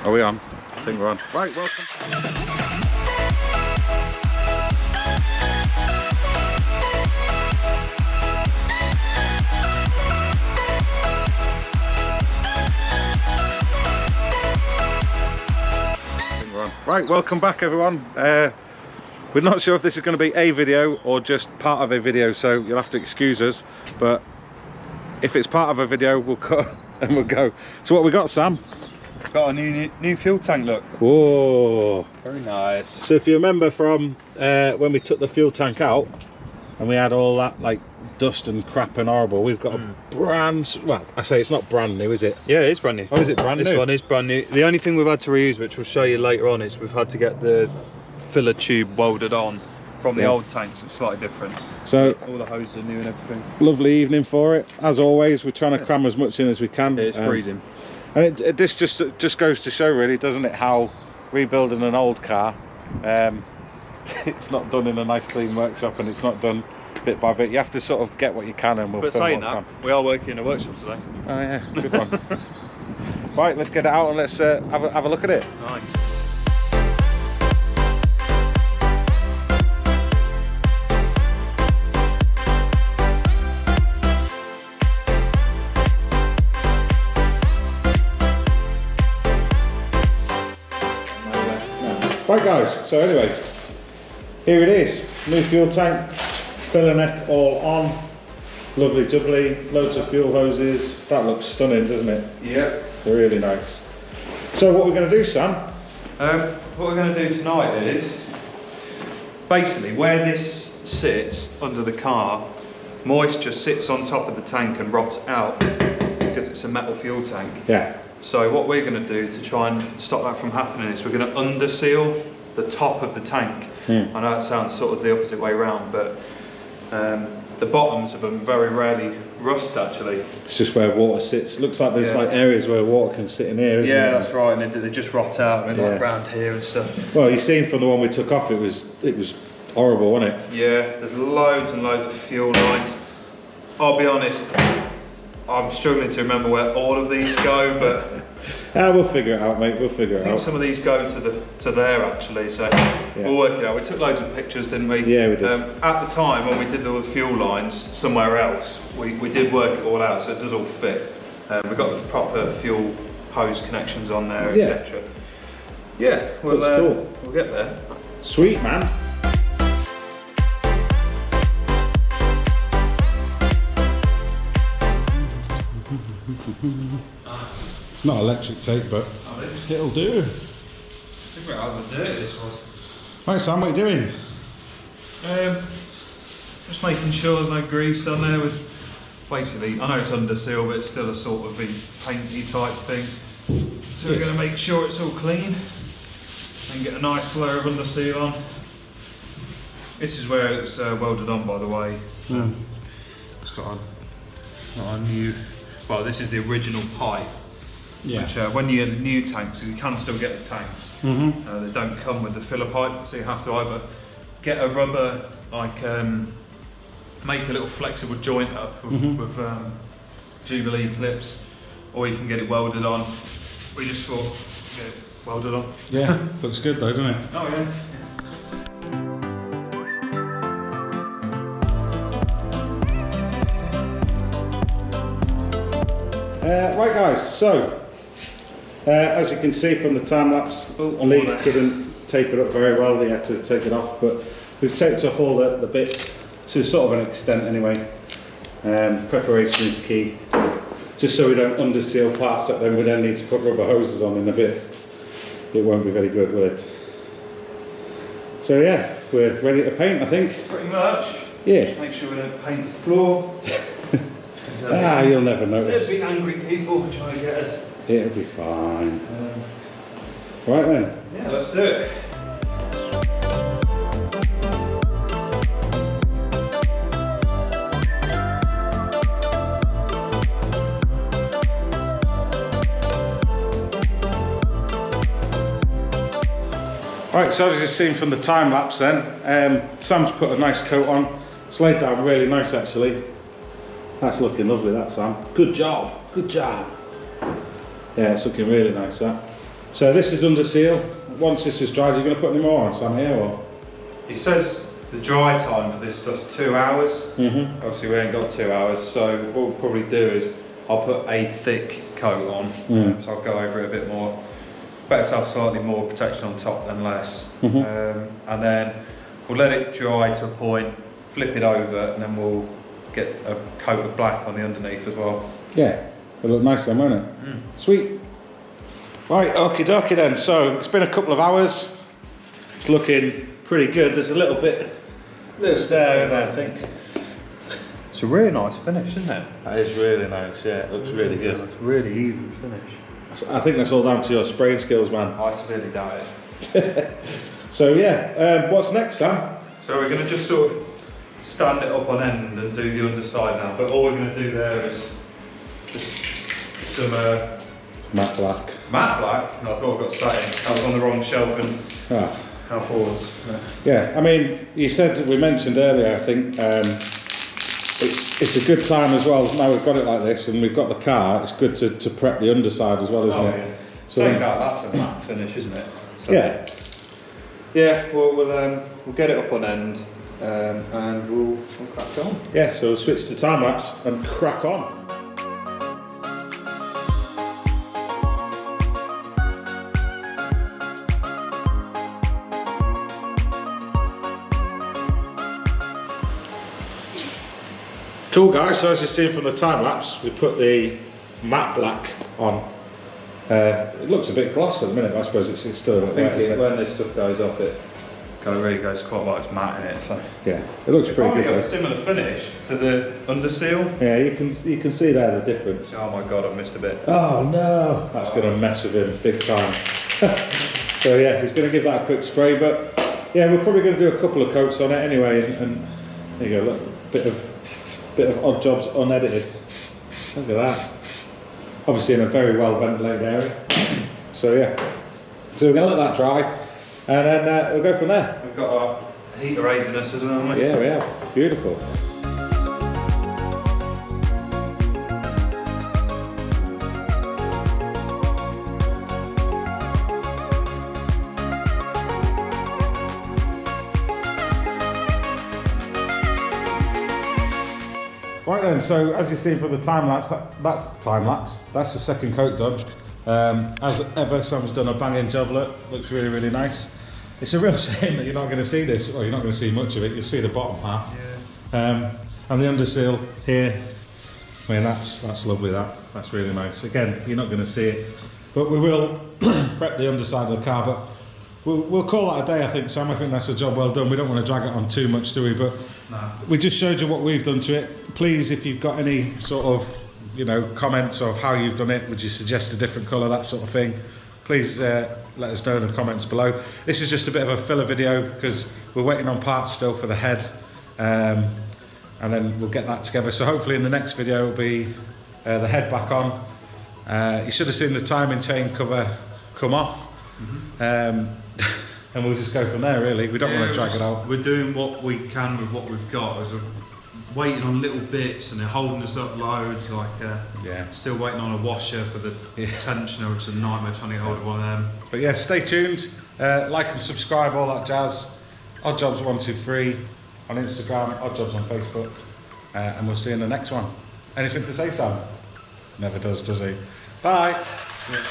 Are we on? I think we're on. Right, welcome. Right, welcome back everyone. We're not sure if this is going to be a video or just part of a video, so you'll have to excuse us, but if it's part of a video we'll cut and we'll go. So what we got, Sam? Got a new fuel tank, look. Whoa, very nice. So if you remember from when we took the fuel tank out and we had all that like dust and crap and horrible, we've got a brand, well, I say it's not brand new, is it? Yeah, it is brand new. Oh, is it brand new? This one is brand new. The only thing we've had to reuse, which we'll show you later on, is we've had to get the filler tube welded on from the old tanks. It's slightly different. So all the hoses are new and everything. Lovely evening for it. As always, we're trying to cram as much in as we can. It's freezing. And this just goes to show, really, doesn't it, how rebuilding an old car, it's not done in a nice clean workshop, and it's not done bit by bit. You have to sort of get what you can, and we'll but film saying what that, we are working in a workshop today. Oh yeah, good one. Right, let's get it out and let's have a look at it. Right. Right guys, so anyway, here it is, new fuel tank, filler neck all on, lovely jubbly, loads of fuel hoses. That looks stunning, doesn't it? Yeah. Really nice. So what we're going to do, Sam? What we're going to do tonight is, basically where this sits under the car, moisture sits on top of the tank and rots out because it's a metal fuel tank. Yeah. So what we're going to do to try and stop that from happening is we're going to underseal the top of the tank. I know it sounds sort of the opposite way around, but the bottoms of them very rarely rust actually. It's just where water sits. Looks like there's like areas where water can sit in here, isn't it? Yeah, that's right, and they just rot out and like around here and stuff. Well, you've seen from the one we took off, it was horrible, wasn't it? Yeah, there's loads and loads of fuel lines. I'll be honest, I'm struggling to remember where all of these go, but we'll figure it out, mate. We'll figure it out. I think some of these go to there actually, so we'll work it out. We took loads of pictures, didn't we? Yeah, we did. At the time when we did all the fuel lines somewhere else, we did work it all out, so it does all fit. We got the proper fuel hose connections on there, etc. Yeah, well, cool. We'll get there. Sweet, man. It's not electric tape, but it'll do. Think about how dirty this was. Right, Sam, what are you doing? Just making sure there's no grease on there. With basically, I know it's under seal, but it's still a sort of painty type thing. So we're going to make sure it's all clean and get a nice layer of under seal on. This is where it's welded on, by the way. It's got a new. Well, this is the original pipe. Yeah. Which when you get the new tanks, you can still get the tanks. They don't come with the filler pipe, so you have to either get a rubber, like make a little flexible joint up with Jubilee clips, or you can get it welded on. We just thought, get it welded on. Yeah, looks good though, doesn't it? Oh yeah. Right guys, so as you can see from the time lapse, Lee couldn't tape it up very well, he had to take it off, but we've taped off all the bits to sort of an extent anyway. Preparation is key, just so we don't underseal parts that then we then need to put rubber hoses on in a bit. It won't be very good, will it? So yeah, we're ready to paint, I think. Pretty much. Yeah. Make sure we don't paint the floor. You'll never notice. There's be angry people trying to get us. It'll be fine. Right then. Yeah, let's do it. Right, so as you've seen from the time lapse then, Sam's put a nice coat on. It's laid down really nice actually. That's looking lovely, that, Sam. Good job, good job. Yeah, it's looking really nice, that. So this is under seal. Once this is dried, you're going to put any more on, Sam, here, or? He says the dry time for this stuff's 2 hours. Obviously we ain't got 2 hours, so what we'll probably do is I'll put a thick coat on, so I'll go over it a bit more. Better to have slightly more protection on top than less. And then we'll let it dry to a point, flip it over, and then we'll get a coat of black on the underneath as well. Yeah, it'll look nice then, won't it? Sweet. Right, okie dokie then. So it's been a couple of hours. It's looking pretty good. There's a little bit just there in there, I think. It's a really nice finish, isn't it? That is really nice, yeah. It looks really good. It's really even finish. I think that's all down to your spraying skills, man. I severely doubt it. So yeah, what's next, Sam? So we're going to just sort of stand it up on end and do the underside now. But all we're going to do there is just some matte black. Matte black? No, I thought I got satin. That was on the wrong shelf and how forwards. Yeah, I mean, we mentioned earlier, I think, it's a good time as well. Now we've got it like this and we've got the car, it's good to prep the underside as well, isn't it? Yeah. So saying that's a matte finish, isn't it? So, yeah. Yeah, we'll get it up on end and we'll crack on. Yeah, so we'll switch to time lapse and crack on. Cool guys, so as you've seen from the time lapse, we put the matte black on. It looks a bit gloss at the minute, but I suppose it's still a bit wet, isn't it? When this stuff goes off, it really goes quite like it's matte in it. So yeah, it looks pretty good. Got a similar finish to the Underseal. Yeah, you can see there the difference. Oh my god, I've missed a bit. Oh no, that's going to mess with him big time. So yeah, he's going to give that a quick spray, but yeah, we're probably going to do a couple of coats on it anyway, and there you go, look, bit of odd jobs unedited. Look at that. Obviously in a very well ventilated area. So yeah, so we're going to let that dry, and then we'll go from there. We've got our heater aiding us as well, haven't we? Yeah, we have. Beautiful. Right then, so as you've seen from the time lapse, that's time lapse. That's the second coat done. As ever, Sam's done a banging job. Looks really, really nice. It's a real shame that you're not going to see this, or you're not going to see much of it. You'll see the bottom half. Yeah. And the underseal here. I mean, that's lovely. That's really nice. Again, you're not going to see it, but we will prep the underside of the car. But we'll call that a day, I think, Sam. I think that's a job well done. We don't want to drag it on too much, do we? But no. We just showed you what we've done to it. Please, if you've got any sort of, comments of how you've done it, would you suggest a different colour, that sort of thing, please let us know in the comments below. This is just a bit of a filler video because we're waiting on parts still for the head, and then we'll get that together. So hopefully in the next video will be the head back on. You should have seen the timing chain cover come off. And we'll just go from there, really. We don't want to drag it out. We're doing what we can with what we've got. As we're waiting on little bits and they're holding us up loads, still waiting on a washer for the tensioner, which is a nightmare trying to hold one of them. But yeah, stay tuned, like and subscribe, all that jazz. Oddjobs123 on Instagram, Oddjobs on Facebook, and we'll see you in the next one. Anything to say, Sam? Never does he? Bye. Yeah.